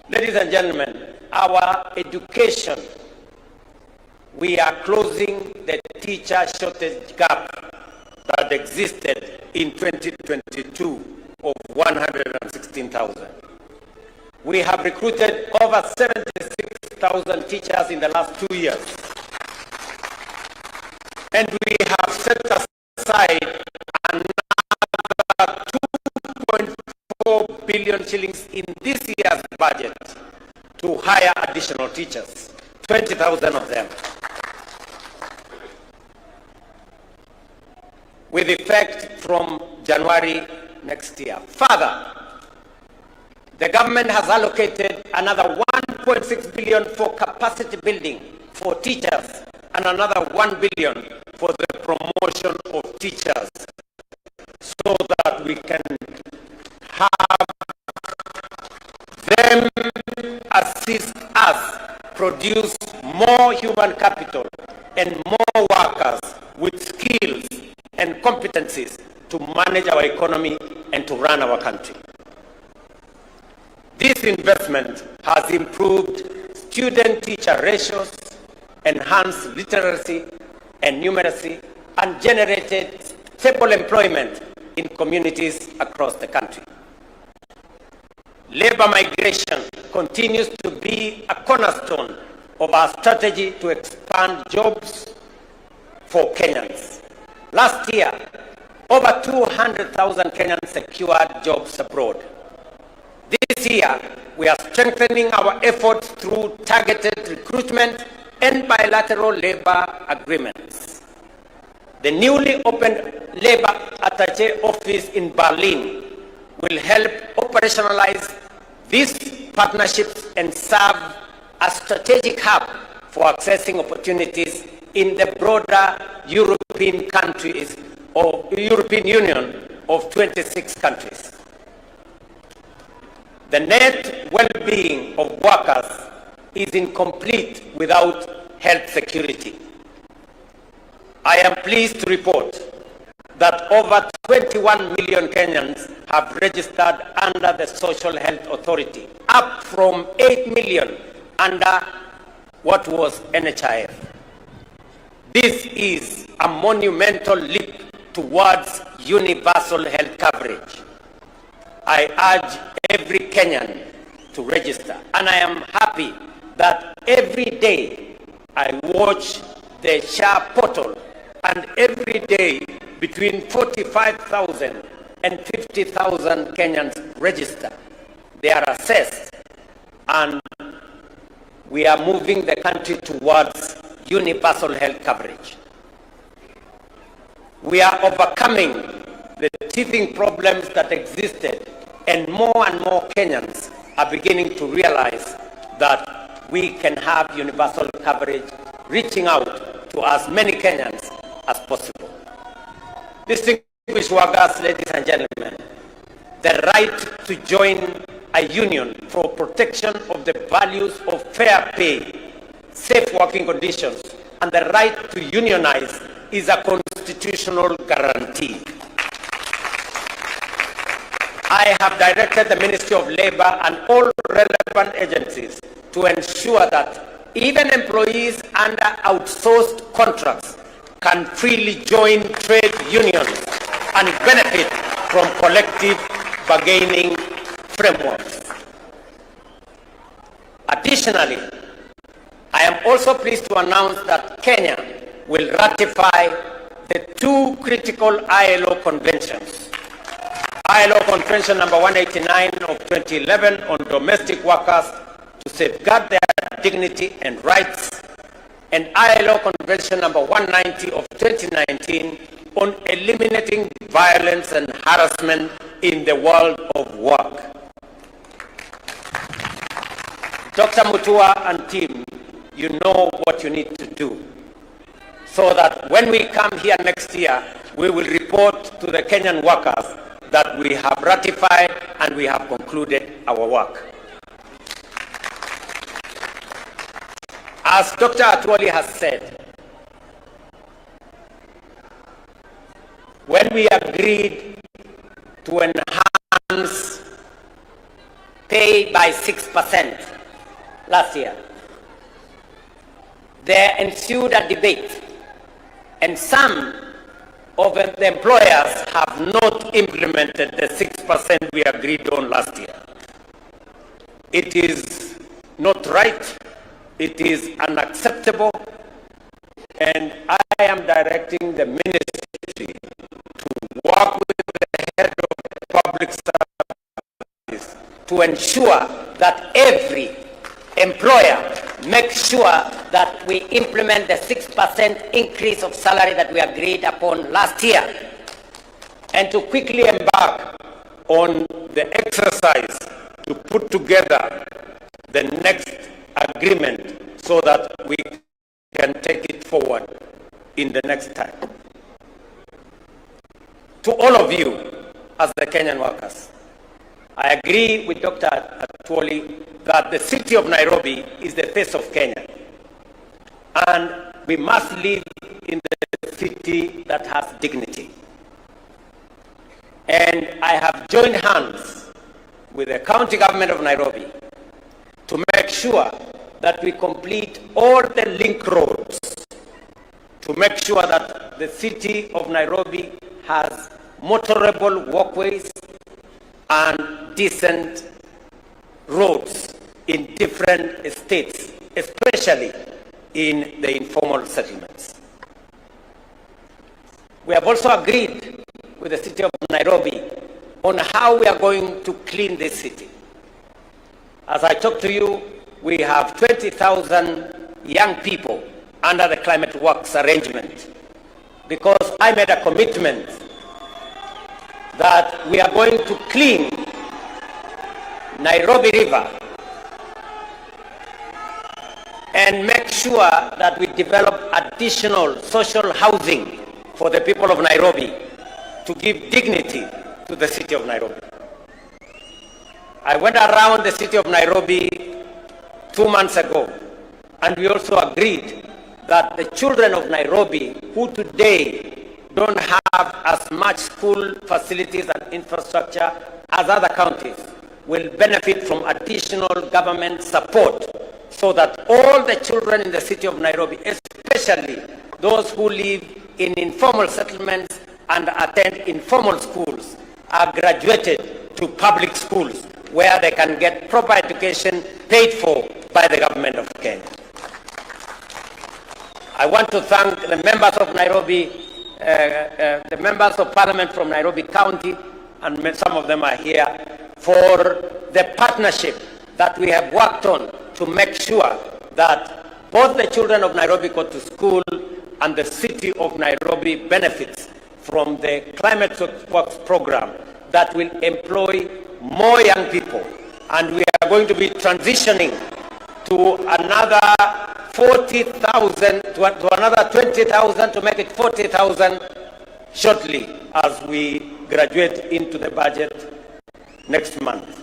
Ladies and gentlemen, our education, we are closing the teacher shortage gap that existed in 2022 of 116,000. We have recruited over 76,000 teachers in the last 2 years. And we have set aside another 2.4 billion shillings in this year's budget to hire additional teachers, 20,000 of them, with effect from January next year. Further, the government has allocated another 1.6 billion for capacity building for teachers and another 1 billion for the promotion of teachers so that we can have them assist us produce more human capital and more workers with skills and competencies to manage our economy and to run our country. This investment has improved student-teacher ratios, enhanced literacy and numeracy, and generated stable employment in communities across the country. Labor migration continues to be a cornerstone of our strategy to expand jobs for Kenyans. Last year, over 200,000 Kenyans secured jobs abroad. This year, we are strengthening our efforts through targeted recruitment and bilateral labor agreements. The newly opened labor attaché office in Berlin will help operationalize these partnerships and serve as a strategic hub for accessing opportunities in the broader European countries or European Union of 26 countries. The net well-being of workers is incomplete without health security. I am pleased to report that over 21 million Kenyans have registered under the Social Health Authority, up from 8 million under what was NHIF. This is a monumental leap towards universal health coverage. I urge every Kenyan to register, and I am happy that every day I watch the SHA portal, and every day between 45,000 and 50,000 Kenyans register. They are assessed, and we are moving the country towards universal health coverage. We are overcoming the teething problems that existed, and more Kenyans are beginning to realize that we can have universal coverage reaching out to as many Kenyans as possible. Distinguished workers, ladies and gentlemen, the right to join a union for protection of the values of fair pay, safe working conditions, and the right to unionize is a constitutional guarantee. I have directed the Ministry of Labor and all relevant agencies to ensure that even employees under outsourced contracts can freely join trade unions and benefit from collective bargaining frameworks. Additionally, I am also pleased to announce that Kenya will ratify the two critical ILO conventions. ILO Convention number 189 of 2011 on domestic workers to safeguard their dignity and rights, and ILO Convention number 190 of 2019 on eliminating violence and harassment in the world of work. Dr. Mutua and team, you know what you need to do, so that when we come here next year, we will report to the Kenyan workers that we have ratified and we have concluded our work. As Dr. Atwoli has said, when we agreed to enhance pay pay by 6% last year. There ensued a debate, and some of the employers have not implemented the 6% we agreed on last year. It is not right, it is unacceptable, and I am directing the ministry to work with the head of public service to ensure that every employer makes sure that we implement the 6% increase of salary that we agreed upon last year, and to quickly embark on the exercise to put together the next agreement so that we can take it forward in the next time. To all of you as the Kenyan workers, I agree with Dr. Atwoli that the city of Nairobi is the face of Kenya, and we must live in the city that has dignity. And I have joined hands with the county government of Nairobi to make sure that we complete all the link roads, to make sure that the city of Nairobi has motorable walkways and decent roads in different states, especially in the informal settlements. We have also agreed with the city of Nairobi on how we are going to clean this city. As I talk to you, we have 20,000 young people under the Climate Works arrangement, because I made a commitment that we are going to clean Nairobi River and make sure that we develop additional social housing for the people of Nairobi to give dignity to the city of Nairobi. I went around the city of Nairobi 2 months ago, and we also agreed that the children of Nairobi who today don't have as much school facilities and infrastructure as other counties will benefit from additional government support, so that all the children in the city of Nairobi, especially those who live in informal settlements and attend informal schools, are graduated to public schools where they can get proper education paid for by the government of Kenya. I want to thank the members of Nairobi, the members of parliament from Nairobi County, and some of them are here, for the partnership that we have worked on to make sure that both the children of Nairobi go to school and the city of Nairobi benefits from the Climate Works program that will employ more young people. And we are going to be transitioning to another 40,000, to another 20,000 to make it 40,000 shortly as we graduate into the budget next month.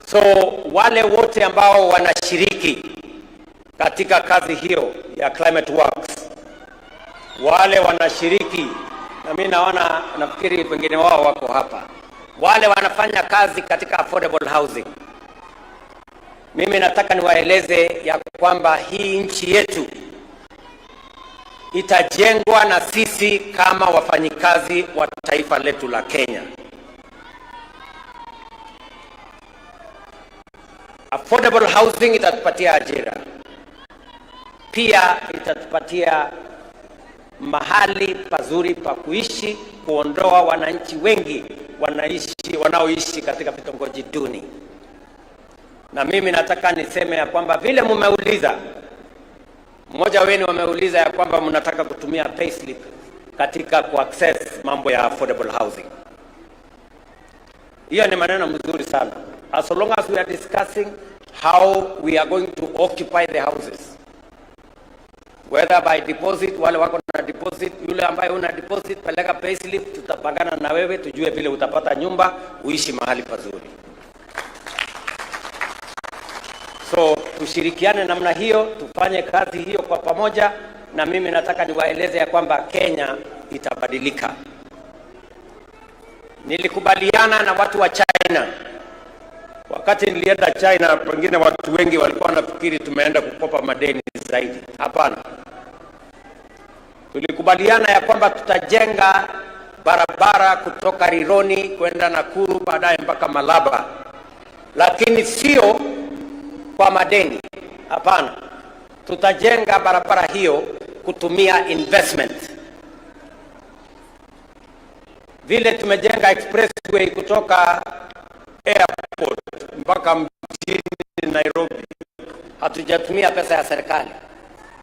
So wale wote ambao wanashiriki katika kazi hiyo ya Climate Works, wale wanashiriki, na mimi naona, nafikiri wengine wao wako hapa, wale wanafanya kazi katika affordable housing, mimi nataka niwaeleze ya kwamba hii nchi yetu itajengwa na sisi kama wafanyikazi wa taifa letu la Kenya. Affordable housing itatupatia ajira, pia itatupatia mahali pazuri pa kuishi, kuondoa wananchi wengi wanaoishi katika vitongoji duni. Na mimi nataka niseme ya kwamba vile mmeuliza, mmoja wenu wameuliza ya kwamba mnataka kutumia payslip katika kuaccess mambo ya affordable housing. Hiyo ni maneno mzuri sana. As long as we are discussing how we are going to occupy the houses, whether by deposit, wale wako na deposit, yule ambaye una deposit peleka payslip, tutapangana na wewe tujue vile utapata nyumba uishi mahali pazuri. So tushirikiane namna hiyo, tufanye kazi hiyo kwa pamoja, na mimi nataka niwaeleze ya kwamba Kenya itabadilika. Nilikubaliana na watu wa China Wakati nilienda China, pengine watu wengi walikuwa wanafikiri tumeenda kukopa madeni zaidi. Hapana. Tulikubaliana ya kwamba tutajenga barabara kutoka Rironi kwenda Nakuru baadaye mpaka Malaba. Lakini sio kwa madeni. Hapana. Tutajenga barabara hiyo kutumia investment. Vile tumejenga expressway kutoka airport mpaka mjini Nairobi, hatujatumia pesa ya serikali.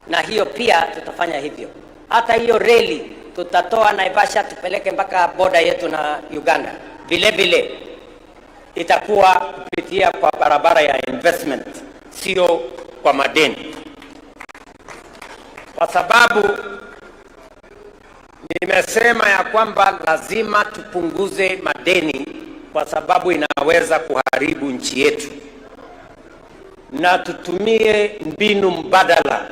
Na hiyo pia tutafanya hivyo. Hata hiyo reli tutatoa Naivasha tupeleke mpaka boda yetu na Uganda. Vile vile itakuwa kupitia kwa barabara ya investment, sio kwa madeni. Kwa sababu nimesema ya kwamba lazima tupunguze madeni, kwa sababu inaweza kuharibu nchi yetu, na tutumie mbinu mbadala,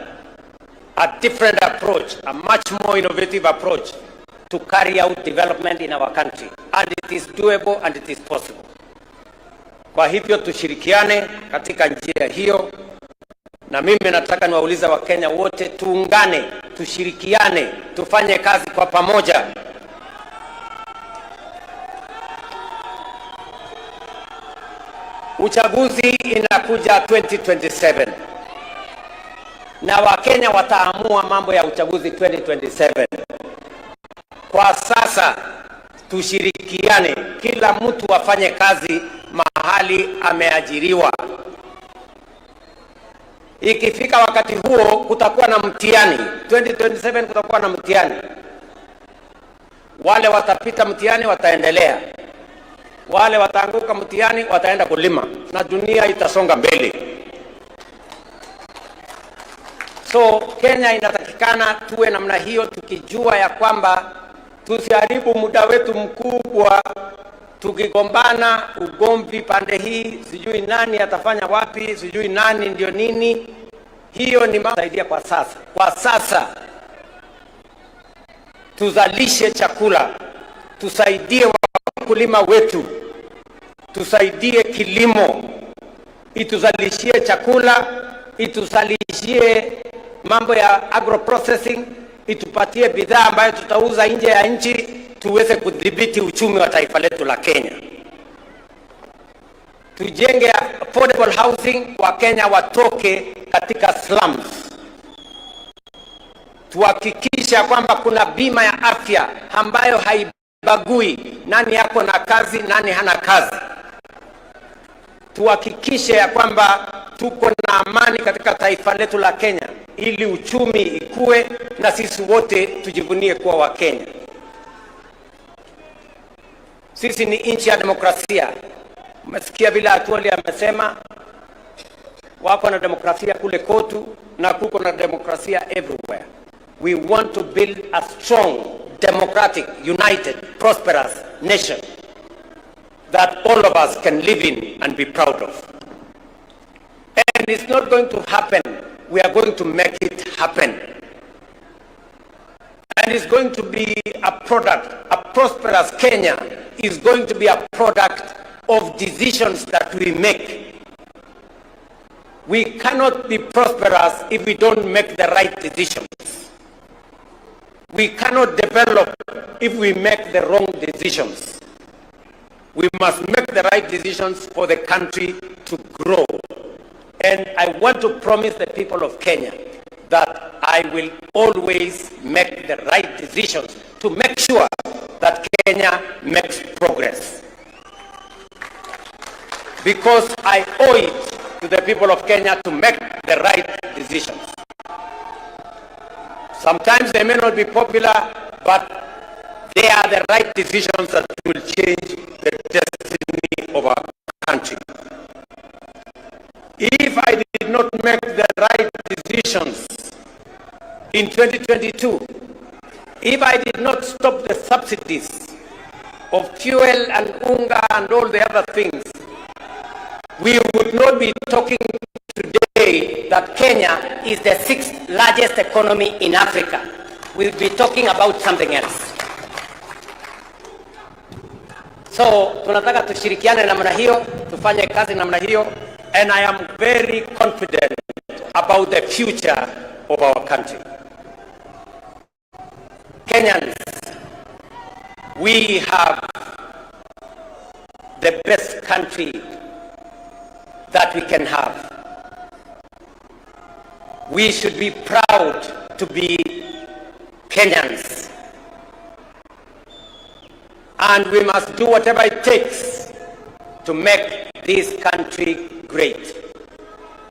a different approach, a much more innovative approach to carry out development in our country, and it is doable and it is possible. Kwa hivyo tushirikiane katika njia hiyo, na mimi nataka niwaulize Wakenya wote tuungane, tushirikiane, tufanye kazi kwa pamoja. Uchaguzi inakuja 2027. Na Wakenya wataamua mambo ya uchaguzi 2027. Kwa sasa tushirikiane, kila mtu afanye kazi mahali ameajiriwa. Ikifika wakati huo kutakuwa na mtihani. 2027 kutakuwa na mtihani. Wale watapita mtihani wataendelea. Wale wataanguka mtihani wataenda kulima, na dunia itasonga mbele. So Kenya inatakikana tuwe namna hiyo, tukijua ya kwamba tusiharibu muda wetu mkubwa tukigombana ugomvi pande hii, sijui nani atafanya wapi, sijui nani ndio nini. Hiyo ni masaidia kwa sasa. Kwa sasa tuzalishe chakula, tusaidie wakulima wetu, tusaidie kilimo, ituzalishie chakula, ituzalishie mambo ya agroprocessing, itupatie bidhaa ambayo tutauza nje ya nchi, tuweze kudhibiti uchumi wa taifa letu la Kenya. Tujenge affordable housing, wa Kenya watoke katika slums. Tuhakikisha kwamba kuna bima ya afya ambayo haibagui nani yako na kazi, nani hana kazi. Tuhakikishe ya kwamba tuko na amani katika taifa letu la Kenya, ili uchumi ikue na sisi wote tujivunie kuwa wa Kenya. Sisi ni nchi ya demokrasia. Mmesikia vile Atwoli amesema wako na demokrasia kule Kotu na kuko na demokrasia everywhere. We want to build a strong, democratic, united, prosperous nation that all of us can live in and be proud of. And it's not going to happen. We are going to make it happen. And it's going to be a product, a prosperous Kenya is going to be a product of decisions that we make. We cannot be prosperous if we don't make the right decisions. We cannot develop if we make the wrong decisions. We must make the right decisions for the country to grow. And I want to promise the people of Kenya that I will always make the right decisions to make sure that Kenya makes progress. Because I owe it to the people of Kenya to make the right decisions. Sometimes they may not be popular, but they are the right decisions that will change the destiny of our country. If I did not make the right decisions in 2022, if I did not stop the subsidies of fuel and unga and all the other things, we would not be talking today that Kenya is the 6th largest economy in Africa. We'll be talking about something else. So tunataka tushirikiane namna hiyo, tufanye kazi namna hiyo, and I am very confident about the future of our country. Kenyans, we have the best country that we can have. We should be proud to be Kenyans. And we must do whatever it takes to make this country great.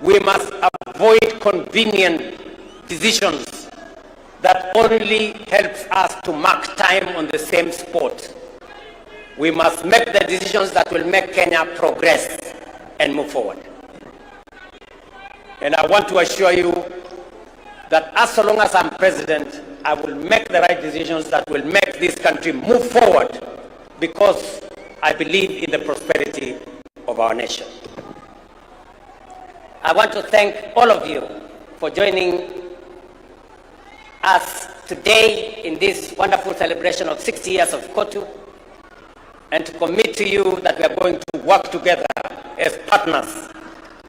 We must avoid convenient decisions that only helps us to mark time on the same spot. We must make the decisions that will make Kenya progress and move forward. And I want to assure you that as long as I'm president, I will make the right decisions that will make this country move forward, because I believe in the prosperity of our nation. I want to thank all of you for joining us today in this wonderful celebration of 60 years of KOTU, and to commit to you that we are going to work together as partners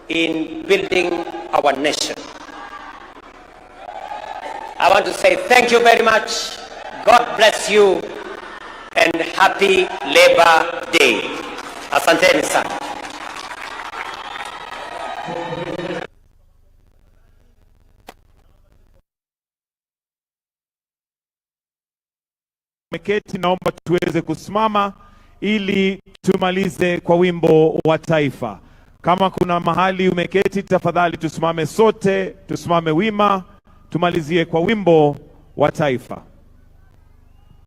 in building our nation. I want to say thank you very much. God bless you, and happy Labor Day. Asanteni sana. Meketi, naomba tuweze kusimama ili tumalize kwa wimbo wa taifa. Kama kuna mahali umeketi, tafadhali tusimame sote, tusimame wima, tumalizie kwa wimbo wa taifa.